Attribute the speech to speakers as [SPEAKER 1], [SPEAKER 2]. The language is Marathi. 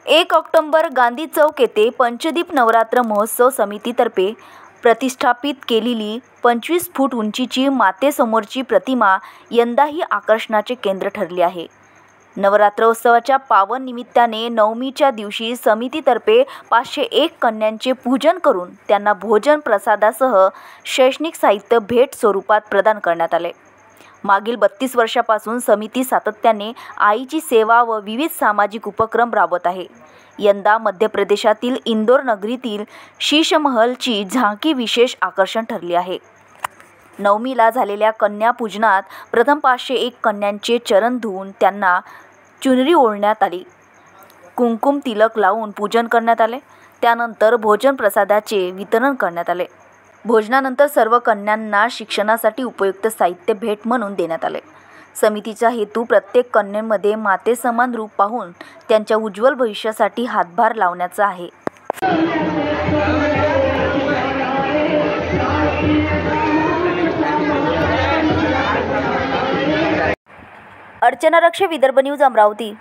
[SPEAKER 1] 1 ऑक्टोबर गांधी चौक येथे पंचदीप नवरात्र महोत्सव समितीतर्फे प्रतिष्ठापित केलेली 25 फूट उंचीची मातेसमोरची प्रतिमा यंदाही आकर्षणाचे केंद्र ठरली आहे. नवरात्रोत्सवाच्या पावन निमित्ताने नवमीच्या दिवशी समितीतर्फे 501 कन्यांचे पूजन करून त्यांना भोजन प्रसादासह शैक्षणिक साहित्य भेट स्वरूपात प्रदान करण्यात आले. मागील 32 वर्षापासून समिती सातत्याने आईची सेवा व विविध सामाजिक उपक्रम राबवत आहे. यंदा मध्य प्रदेशातील इंदोर नगरीतील शीशमहलची झांकी विशेष आकर्षण ठरली आहे. नवमीला झालेल्या कन्या पूजनात प्रथम 501 कन्यांचे चरण धुवून त्यांना चुनरी ओढण्यात आली. कुंकुम तिलक लावून पूजन करण्यात आले. त्यानंतर भोजन प्रसादाचे वितरण करण्यात आले. भोजनानंतर सर्व कन्यांना शिक्षणासाठी उपयुक्त साहित्य भेट म्हणून देण्यात आले. समितीचा हेतू प्रत्येक कन्येमध्ये मातेसमान रूप पाहून त्यांच्या उज्ज्वल भविष्यासाठी हातभार लावण्याचा आहे. अर्चना रक्षे, विदर्भ न्यूज, अमरावती.